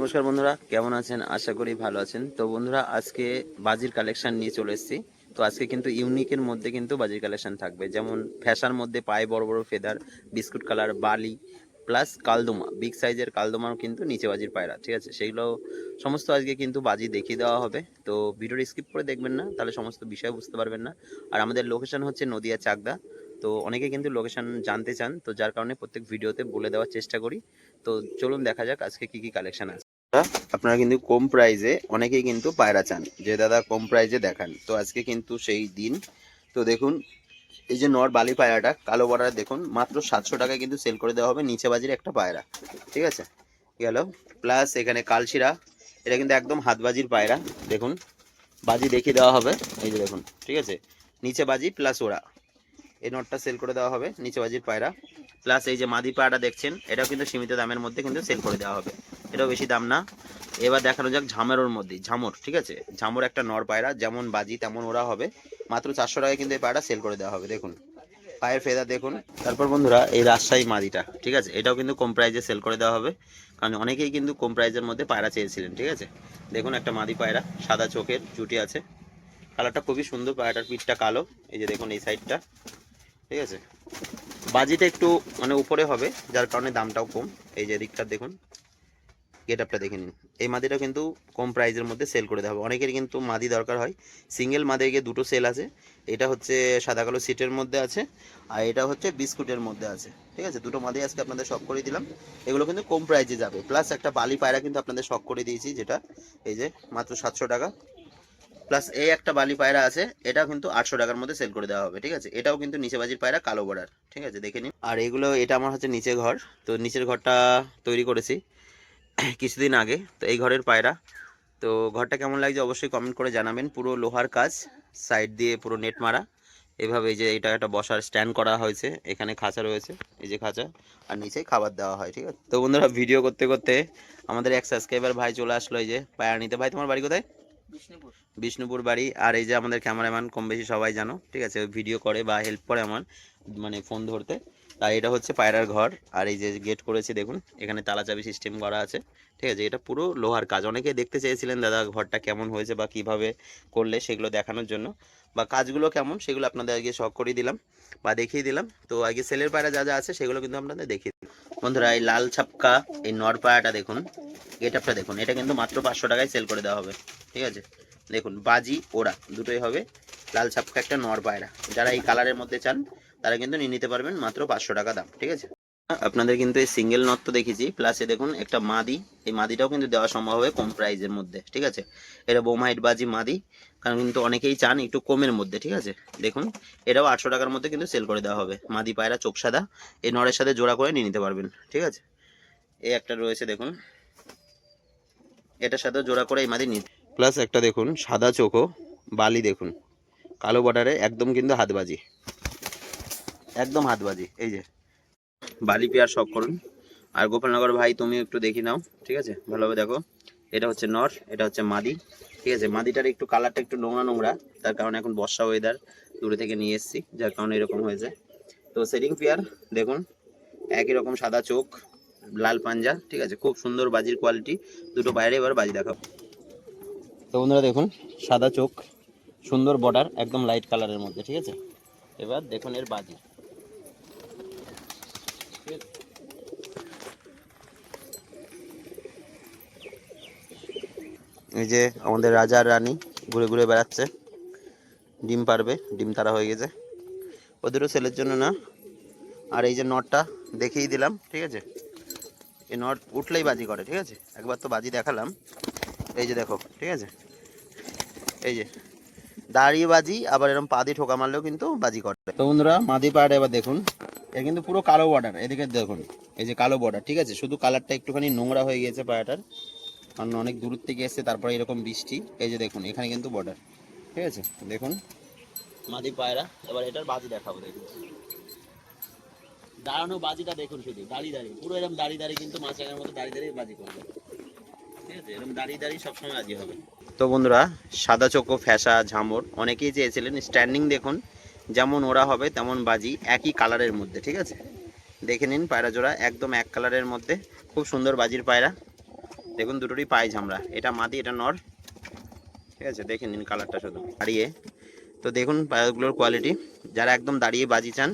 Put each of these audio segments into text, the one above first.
নমস্কার বন্ধুরা, কেমন আছেন? আশা করি ভালো আছেন। তো বন্ধুরা, আজকে বাজির কালেকশন নিয়ে চলে এসেছি। তো আজকে কিন্তু ইউনিকের মধ্যে কিন্তু বাজির কালেকশন থাকবে, যেমন ফ্যাশার মধ্যে পায়ে বড় বড় ফেদার, বিস্কুট কালার, বালি প্লাস কালদোমা, বিগ সাইজের কালদোমাও কিন্তু নিচে বাজির পায়রা, ঠিক আছে? সেগুলো সমস্ত আজকে কিন্তু বাজি দেখিয়ে দেওয়া হবে। তো ভিডিওটা স্কিপ করে দেখবেন না, তাহলে সমস্ত বিষয় বুঝতে পারবেন না। আর আমাদের লোকেশন হচ্ছে নদিয়া চাকদা। তো অনেকে কিন্তু লোকেশন জানতে চান, তো যার কারণে প্রত্যেক ভিডিওতে বলে দেওয়ার চেষ্টা করি। তো চলুন দেখা যাক আজকে কি কি কালেকশন আছে। আপনারা কিন্তু কম প্রাইজে অনেকেই কিন্তু পায়রা চান, যে দাদা কম প্রাইজে দেখান। তো আজকে কিন্তু সেই দিন। তো দেখুন, এই যে নর বালি পায়রাটা কালো বর্ডার, দেখুন মাত্র 700 টাকায় কিন্তু সেল করে দেওয়া হবে। নিচে বাজির একটা পায়রা, ঠিক আছে? গেল। প্লাস এখানে কালশিরা, এটা কিন্তু একদম হাতবাজির পায়রা। দেখুন, বাজি দেখিয়ে দেওয়া হবে। এই যে দেখুন, ঠিক আছে? নিচে বাজি প্লাস ওরা, এই নটটা সেল করে দেওয়া হবে, নিচে বাজির পায়রা। প্লাস এই যে মাদি পায়রাটা দেখছেন, এটাও কিন্তু সীমিত দামের মধ্যে কিন্তু সেল করে দেওয়া হবে, এটাও বেশি দাম না। এবার দেখানো যাক ঝামের মধ্যে ঝামর, ঠিক আছে? ঝামর একটা নর পায়রা, যেমন বাজি তেমন ওরা হবে। মাত্র 400 টাকায় কিন্তু এই পায়রাটা সেল করে দেওয়া হবে। দেখুন পায়ের ফেদা দেখুন। তারপর বন্ধুরা, এই রাজশাহী মাদিটা, ঠিক আছে? এটাও কিন্তু কম প্রাইজে সেল করে দেওয়া হবে, কারণ অনেকেই কিন্তু কম প্রাইজের মধ্যে পায়রা চেয়েছিলেন, ঠিক আছে? দেখুন একটা মাদি পায়রা, সাদা চোখের, জুটি আছে, কালারটা খুবই সুন্দর। পায়রাটার পিঠটা কালো, এই যে দেখুন এই সাইডটা, ঠিক আছে? বাজিটা একটু মানে উপরে হবে, যার কারণে দামটাও কম। এই যে দিকটা দেখুন, গেট আপটা দেখে নিন। এই মাদিটা কিন্তু কম প্রাইজের মধ্যে সেল করে দেওয়া হবে। অনেকের কিন্তু মাদি দরকার হয়, সিঙ্গেল মাদি গিয়ে দুটো সেল আছে। এটা হচ্ছে সাদা কালো সিটের মধ্যে আছে, আর এটা হচ্ছে বিস্কুটের মধ্যে আছে, ঠিক আছে? দুটো মাদি আজকে আপনাদের শখ করে দিলাম। এগুলো কিন্তু কম প্রাইজে যাবে। প্লাস একটা বালি পায়রা কিন্তু আপনাদের শখ করে দিয়েছি, যেটা এই যে মাত্র 700 টাকা। প্লাস এই একটা বালি পায়রা আছে, এটা কিন্তু 800 টাকার মধ্যে সেল করে দেওয়া হবে, ঠিক আছে? এটাও কিন্তু নিচে বাজির পায়রা, কালো বর্ডার, ঠিক আছে? দেখে নিন। আর এগুলো, এটা আমার হচ্ছে নিচে ঘর। তো নিচের ঘরটা তৈরি করেছি কিছুদিন আগে। তো এই ঘরের পায়রা। তো ঘরটা কেমন লাগছে অবশ্যই কমেন্ট করে জানাবেন। পুরো লোহার কাজ, সাইড দিয়ে পুরো নেট মারা। এভাবে এই যে এটা একটা বসার স্ট্যান্ড করা হয়েছে, এখানে খাঁচা রয়েছে, এই যে খাঁচা, আর নিচে খাবার দেওয়া হয়, ঠিক আছে? তো বন্ধুরা, ভিডিও করতে করতে আমাদের এক সাবস্ক্রাইবার ভাই চলে আসলো এই যে পায়রা নিতে। ভাই, তোমার বাড়ি কোথায়? বিষ্ণুপুর। বিষ্ণুপুর বাড়ি। আর এই যে আমাদের ক্যামেরাম্যান, কম বেশি সবাই জানো, ঠিক আছে? ভিডিও করে বা হেল্প করে আমার, মানে ফোন ধরতে। তাই এটা হচ্ছে পায়রার ঘর। আর এই যে গেট করেছি দেখুন, এখানে তালা চাবি সিস্টেম করা আছে, ঠিক আছে? এটা পুরো লোহার কাজ। অনেকে দেখতে চেয়েছিলেন দাদা ঘরটা কেমন হয়েছে বা কিভাবে করলে, সেগুলো দেখানোর জন্য বা কাজগুলো কেমন, সেগুলো আপনাদের আগে শখ করে দিলাম বা দেখিয়ে দিলাম। তো আগে সেলের পায়রা যা যা আছে সেগুলো কিন্তু আপনাদের দেখিয়ে দিলাম। বন্ধুরা, এই লাল ছাপকা এই নর পায়রাটা দেখুন, গেট আপটা দেখুন। এটা কিন্তু মাত্র 500 টাকায় সেল করে দেওয়া হবে, ঠিক আছে? দেখুন বাজি ওরা দুটোই হবে। লাল ছাপকা একটা নর পায়রা, যারা এই কালারের মধ্যে চান তারা কিন্তু নিয়ে নিতে পারবেন, মাত্র 500 টাকা দাম, ঠিক আছে? আপনাদের কিন্তু এই সিঙ্গেল নট তো দেখেছি, প্লাস এ দেখুন একটা মাদি। এই মাদিটাও কিন্তু দেওয়া সম্ভব হবে কম প্রাইজের মধ্যে, ঠিক আছে? এটা বোমহাইট বাজি মাদি, কারণ কিন্তু অনেকেই চান একটু কমের মধ্যে, ঠিক আছে? দেখুন, এটাও 800 টাকার মধ্যে কিন্তু সেল করে দেওয়া হবে। মাদি পায়রা, চোখ সাদা, এই নরের সাথে জোড়া করে নিয়ে নিতে পারবেন, ঠিক আছে? এই একটা রয়েছে দেখুন, এটার সাথে জোড়া করে এই মাদি নিতে। প্লাস একটা দেখুন সাদা চোখো বালি, দেখুন কালো বর্ডারে, একদম কিন্তু হাতবাজি, একদম হাতবাজি। এই যে বালি পেয়ার শখ করুন। আর গোপালনগর ভাই, তুমি একটু দেখি নাও, ঠিক আছে? ভালোভাবে দেখো। এটা হচ্ছে নর, এটা হচ্ছে মাদি, ঠিক আছে? মাদিটার একটু কালারটা একটু নোংরা নোংরা, তার কারণে এখন বর্ষা ওয়েদার, দূরে থেকে নিয়ে এসেছি, যার কারণে এরকম হয়েছে। তো সেটিং পেয়ার দেখুন, একই রকম সাদা চোখ, লাল পাঞ্জা, ঠিক আছে? খুব সুন্দর বাজির কোয়ালিটি। দুটো বাইরে এবার বাজি দেখাও। তো বন্ধুরা দেখুন, সাদা চোখ, সুন্দর বর্ডার, একদম লাইট কালারের মধ্যে, ঠিক আছে? এবার দেখুন এর বাজি, এই যে আমাদের রাজা আর রানী ঘুরে ঘুরে বেড়াচ্ছে, ডিম পারবে, ডিম তারা হয়ে গেছে। ওদেরও সেলের জন্য না। আর এই যে নটটা দেখিয়ে দিলাম, ঠিক আছে? এই নট উঠলেই বাজি করে, ঠিক আছে? একবার তো বাজি দেখালাম, এই যে দেখো, ঠিক আছে? এই যে দাঁড়িয়ে বাজি, আবার এরকম পা দিয়ে ঠোকা মারলেও কিন্তু বাজি করে। তো বন্ধুরা, মাদি পাড়া এবার দেখুন, এর কিন্তু পুরো কালো বর্ডার, এদিকে দেখুন, এই যে কালো বর্ডার, ঠিক আছে? শুধু কালারটা একটুখানি নোংরা হয়ে গেছে পাড়াটার, কারণ অনেক দূর থেকে এসছে, তারপরে এরকম বৃষ্টি। এই যে দেখুন এখানে কিন্তু বর্ডার, ঠিক আছে? দেখুন মাদি পায়রা। এবার এটার বাজি দেখাবো, দেখুন দাঁড়ানো বাজিটা দেখুন, শুধু দাঁড়িয়ে দাঁড়িয়ে, পুরো এরকম দাঁড়িয়ে দাঁড়িয়ে কিন্তু মাছরাঙার মতো দাঁড়িয়ে দাঁড়িয়ে বাজি করবে, ঠিক আছে? এরকম দাঁড়িয়ে দাঁড়িয়ে সবসময় বাজি হবে। তো বন্ধুরা, সাদা চোখো ফ্যাসা ঝামর অনেকেই চেয়েছিলেন, স্ট্যান্ডিং দেখুন, যেমন ওরা হবে তেমন বাজি, একই কালারের মধ্যে, ঠিক আছে? দেখে নিন পায়রা জোড়া একদম এক কালারের মধ্যে, খুব সুন্দর বাজির পায়রা। দেখুন দুটোরই পায়ে ঝামড়া, এটা মাদি এটা নর, ঠিক আছে দেখে নিন কালারটা শুধু দাঁড়িয়ে। তো দেখুন পায়রাগুলোর কোয়ালিটি, যারা একদম দাঁড়িয়ে বাজি চান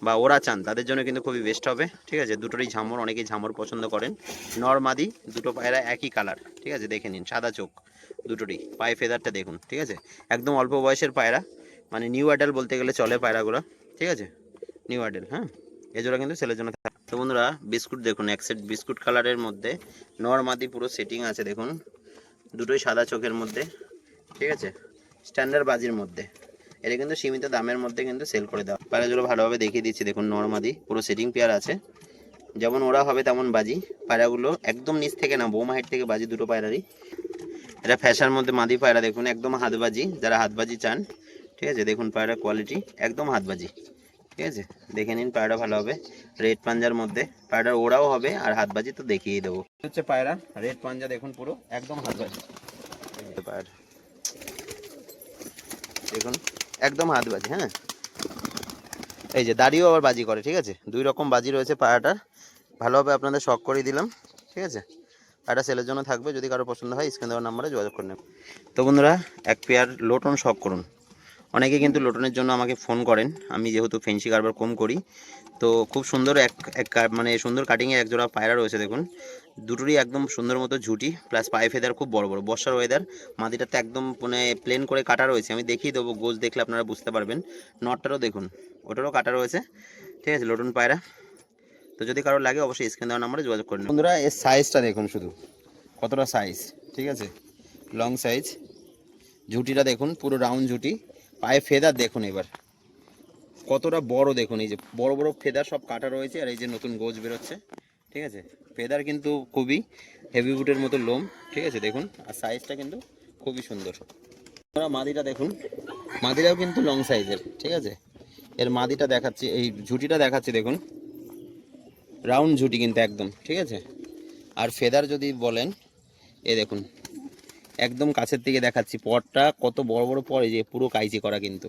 বা ওরা চান তাদের জন্য কিন্তু খুবই বেস্ট হবে, ঠিক আছে। দুটোরই ঝামর, অনেকেই ঝামর পছন্দ করেন। নর মাদি দুটো পায়রা একই কালার, ঠিক আছে দেখে নিন, সাদা চোখ দুটোরই। পায়ে ফেদারটা দেখুন, ঠিক আছে একদম অল্প বয়সের পায়রা, মানে নিউ অ্যাডাল বলতে গেলে চলে পায়রাগুলো, ঠিক আছে নিউ অ্যাডাল। হ্যাঁ এজোড়া কিন্তু ছেলের জন্য। তো বন্ধুরা বিস্কুট দেখুন, এক সেট বিস্কুট কালারের মধ্যে নর মাদি পুরো সেটিং আছে দেখুন, দুটোই সাদা চোখের মধ্যে, ঠিক আছে স্ট্যান্ডার্ড বাজির মধ্যে। এটা কিন্তু সীমিত দামের মধ্যে কিন্তু সেল করে দেওয়া। পায়রাগুলো ভালোভাবে দেখিয়ে দিচ্ছি দেখুন, নরমাদি পুরো সেটিং পেয়ার আছে, যেমন ওরা হবে তেমন বাজি। পায়রাগুলো একদম নিচ থেকে না, বোম হাইট থেকে বাজি দুটো পায়রারই। এটা ফ্যাশার মধ্যে মাদি পায়রা দেখুন, একদম হাতবাজি, যারা হাতবাজি চান, ঠিক আছে দেখুন পায়রা কোয়ালিটি একদম হাতবাজি, ঠিক আছে দেখে নিন পায়রা ভালো হবে। রেড পাঞ্জার মধ্যে পায়রার ওড়াও হবে আর হাতবাজি তো দেখিয়ে দেবো। হচ্ছে পায়রা রেড পাঞ্জা দেখুন, পুরো একদম হাতবাজি পায়রা দেখুন, একদম হাতবাজি। হ্যাঁ এই যে দাড়িও আবার বাজি করে, ঠিক আছে দুই রকম বাজি রয়েছে পায়রাটার। ভালোভাবে আপনাদের শখ করে দিলাম, ঠিক আছে পায়রা সেলের জন্য থাকবে, যদি কারো পছন্দ হয় স্ক্রিন দেওয়ার নাম্বারে যোগাযোগ করে নেবেন। তো বন্ধুরা এক পেয়ার লোটন শখ করুন, অনেকে কিন্তু লোটনের জন্য আমাকে ফোন করেন, আমি যেহেতু ফেন্সি কারবার কম করি, তো খুব সুন্দর মানে সুন্দর কাটিংয়ে এক জোড়া পায়রা রয়েছে দেখুন, দুটোরই একদম সুন্দর মতো ঝুটি প্লাস পায়ে ফেদার খুব বড় বড়, বর্ষার ওয়েদার। মাদিটাতে একদম মানে প্লেন করে কাটা রয়েছে, আমি দেখিয়ে দেবো, গোজ দেখলে আপনারা বুঝতে পারবেন। নটটারও দেখুন, ওটারও কাটা রয়েছে, ঠিক আছে লোটন পায়রা। তো যদি কারো লাগে অবশ্যই স্ক্রিন দেওয়ার নাম্বারে যোগাযোগ করুন। বন্ধুরা এর সাইজটা দেখুন শুধু কতটা সাইজ, ঠিক আছে লং সাইজ। ঝুটিটা দেখুন পুরো রাউন্ড ঝুটি, পায়ে ফেদার দেখুন এবার কতটা বড় দেখুন, এই যে বড় বড় ফেদার সব কাটা রয়েছে, আর এই যে নতুন গোজ বেরোচ্ছে, ঠিক আছে ফেদার কিন্তু খুবই হেভি বুটের মতো লোম, ঠিক আছে দেখুন, আর সাইজটা কিন্তু খুবই সুন্দর। মাদিটা দেখুন, মাদিরাও কিন্তু লং সাইজের, ঠিক আছে এর মাদিটা দেখাচ্ছি, এই ঝুটিটা দেখাচ্ছি দেখুন, রাউন্ড ঝুটি কিন্তু একদম, ঠিক আছে। আর ফেদার যদি বলেন এ দেখুন একদম কাছের থেকে দেখাচ্ছি, পরটা কত বড় বড় পর, এই যে পুরো কাইচি করা কিন্তু,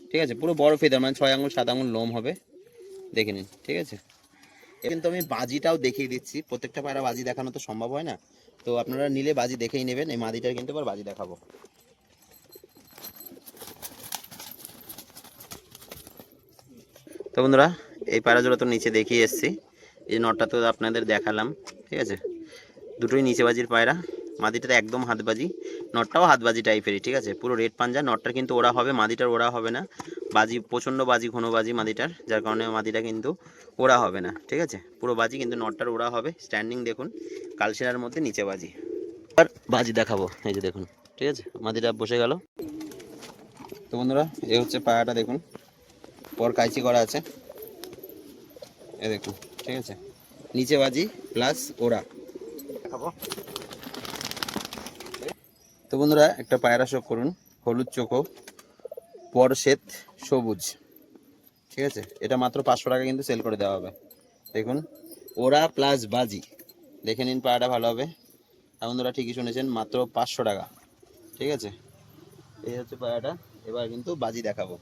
ঠিক আছে পুরো বড় ফেদার, মানে 6 আঙুল 7 আঙুল লোম হবে, দেখে নিন, ঠিক আছে। কিন্তু আমি বাজিটাও দেখিয়ে দিচ্ছি, প্রত্যেকটা পায়রা বাজি দেখানো তো সম্ভব হয় না, তো আপনারা নিলে বাজি দেখেই নেবেন। এই মাদিটার কিন্তু আবার বাজি দেখাবো। তো বন্ধুরা এই পায়রা জোড়া তো নিচে দেখিয়ে এসেছি, এই নটটা তো আপনাদের দেখালাম, ঠিক আছে দুটোই নিচে বাজির পায়রা। মাদিটাতে একদম হাতবাজি, নটটাও হাতবাজি টাইপেরই, ঠিক আছে পুরো রেড পাঞ্জা। নটটার কিন্তু ওরা হবে, মাদিটার ওরা হবে না, বাজি প্রচণ্ড বাজি, ঘন বাজি মাদিটার, যার কারণে মাদিটা কিন্তু ওরা হবে না, ঠিক আছে পুরো বাজি, কিন্তু নটটার ওরা হবে। স্ট্যান্ডিং দেখুন কালসেরার মধ্যে নিচে বাজি। আর বাজি দেখাবো, এই যে দেখুন, ঠিক আছে মাদিটা বসে গেল। তো বন্ধুরা এই হচ্ছে পায়রাটা দেখুন, পর কাইচি করা আছে, এ দেখুন, ঠিক আছে নিচে বাজি প্লাস ওরা দেখাবো। তো বন্ধুরা একটা পায়রা শখ করুন, হলুদ চোখো, পর শ্বেত সবুজ, ঠিক আছে এটা মাত্র 500 টাকা কিন্তু সেল করে দেওয়া হবে। দেখুন ওরা প্লাস বাজি, দেখে নিন পায়রাটা ভালো হবে। আর বন্ধুরা ঠিকই শুনেছেন, মাত্র 500 টাকা, ঠিক আছে এই হচ্ছে পায়রাটা। এবার কিন্তু বাজি দেখাবো,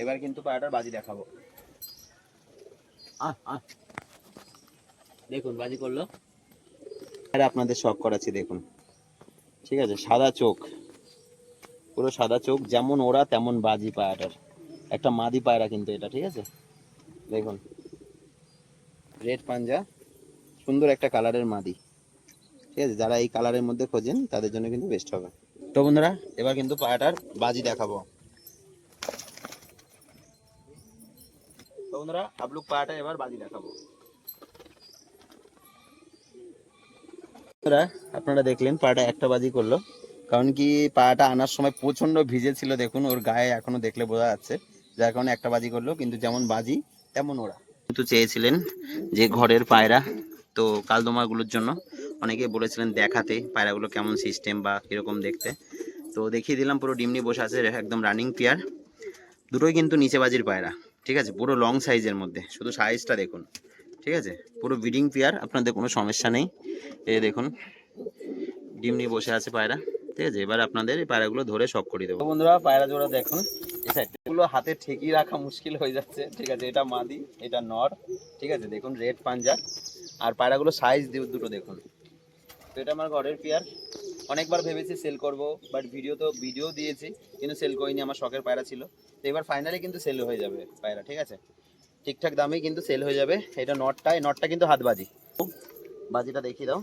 এবার কিন্তু পায়রাটার বাজি দেখাবো। দেখুন বাজি করলো, আপনাদের শখ করাচ্ছি দেখুন, ঠিক আছে সাদা চোখ, পুরো সাদা চোখ, যেমন ওরা তেমন বাজি পায়রাটার, একটা মাদি পায়রা কিন্তু এটা, ঠিক আছে দেখুন রেড পাঞ্জা, সুন্দর একটা কালারের মাদি, ঠিক আছে যারা এই কালারের মধ্যে খোঁজেন তাদের জন্য কিন্তু বেস্ট হবে। তো বন্ধুরা এবার কিন্তু পায়রাটার বাজি দেখাবো। তো বন্ধুরা আবলুক পায়রাটা এবার বাজি দেখাবো। আপনারা দেখলেন পায়রাটা একটা বাজি করলো, কারণ কি পায়রাটা আনার সময় প্রচন্ড ভিজে ছিল, দেখুন ওর গায়ে এখনো দেখলে বোঝা যাচ্ছে, যার কারণে একটা বাজি করলো, কিন্তু যেমন বাজি তেমন ওরা। কিন্তু চেয়েছিলেন যে ঘরের পায়রা, তো কালদমাগুলোর জন্য অনেকে বলেছিলেন দেখাতে পায়রাগুলো কেমন সিস্টেম বা কীরকম দেখতে, তো দেখিয়ে দিলাম পুরো ডিমনি বসে আছে একদম রানিং পেয়ার, দুটোই কিন্তু নিচে বাজির পায়রা, ঠিক আছে পুরো লং সাইজের মধ্যে, শুধু সাইজটা দেখুন, ঠিক আছে পুরো ব্রিডিং পেয়ার, আপনাদের কোনো সমস্যা নেই। এই দেখুন ডিম নিয়ে বসে আছে পায়রা, ঠিক আছে এবার আপনাদের এই পায়রাগুলো ধরে শখ করে দেবো। বন্ধুরা পায়রা জোড়া দেখুন, এই সাইডগুলো হাতে ঠেকিয়ে রাখা মুশকিল হয়ে যাচ্ছে, ঠিক আছে এটা মাদি এটা নর, ঠিক আছে দেখুন রেড পাঞ্জা, আর পায়রাগুলো সাইজ দুটো দেখুন, তো এটা আমার ঘরের পেয়ার। অনেকবার ভেবেছি সেল করব, বাট ভিডিও দিয়েছি কিন্তু সেল করিনি, আমার শখের পায়রা ছিল। তো এবার ফাইনালি কিন্তু সেল হয়ে যাবে পায়রা, ঠিক আছে, ঠিকঠাক দামেই কিন্তু সেল হয়ে যাবে। এটা নটটা কিন্তু হাত বাজি, বাজিটা দেখিয়ে দাও।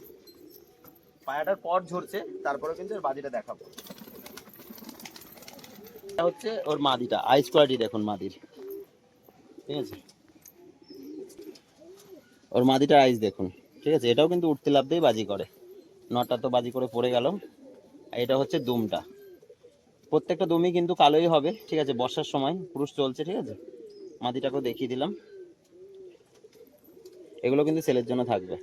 পায়রাটার পর ঝরছে, তারপরে কিন্তু এর বাজিটা দেখাবো। এটা হচ্ছে ওর মাদিটা, আইস কোয়ালিটি দেখুন মাদির, ঠিক আছে, ওর মাদিটার আইস দেখুন, ঠিক আছে। এটাও কিন্তু উঠতে লাফতেই বাজি করে, নটটা তো বাজি করে পড়ে গেল। এটা হচ্ছে দুমটা, প্রত্যেকটা দুমই কিন্তু কালোই হবে, ঠিক আছে। বর্ষার সময় পুরুষ চলছে, ঠিক আছে। মাদিটাকেও দেখিয়ে দিলাম, এগুলো কিন্তু সেলের জন্য থাকবে।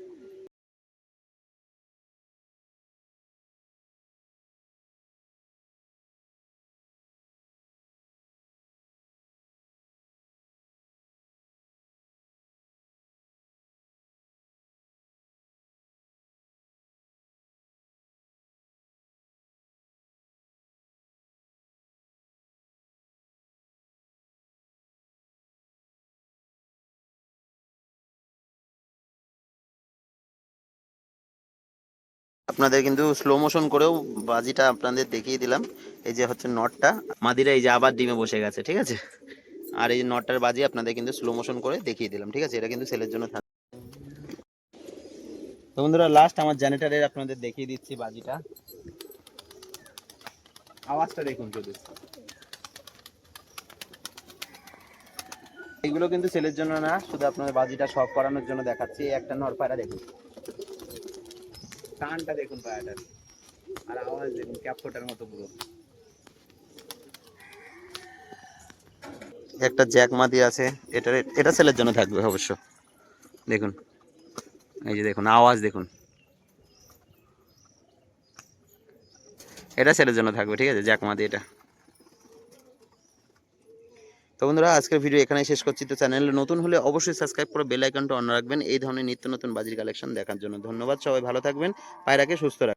আপনাদের কিন্তু স্লো মোশন করেও বাজিটা আপনাদের দেখিয়ে দিলাম। এই যে হচ্ছে নটটা, মাদিরা এই যে আবার ডিমে বসে গেছে, ঠিক আছে। আর এই যে নটটার বাজি আপনাদের কিন্তু স্লো মোশন করে দেখিয়ে দিলাম, ঠিক আছে। এটা কিন্তু সেলের জন্য থাকবে। তো বন্ধুরা লাস্ট আমার জেনারেটরের আপনাদের দেখিয়ে দিচ্ছি বাজিটা, আওয়াজটা দেখুন শুধু। এগুলো কিন্তু সেলের জন্য না, শুধু আপনাদের বাজিটা শখ করানোর জন্য দেখাচ্ছি। এই একটা নর পায়রা দেখুন, টানটা দেখুন পায়রাটার, আর আওয়াজ দেখুন ক্যাপফোটার মতো পুরো। একটা জ্যাক মাদি আছে, এটা সেলের জন্য থাকবে অবশ্য, দেখুন। এই যে দেখুন আওয়াজ দেখুন, এটা সেলের জন্য থাকবে, ঠিক আছে, জ্যাক মাদি এটা। তো বন্ধুরা আজকের ভিডিও এখানেই শেষ করছি। তো চ্যানেলে নতুন হলে অবশ্যই সাবস্ক্রাইব করে বেল আইকনটা অন রাখবেন এই ধরনের নিত্য নতুন বাজির কালেকশন দেখার জন্য। ধন্যবাদ, সবাই ভালো থাকবেন, পায়রাকে সুস্থ রাখবেন।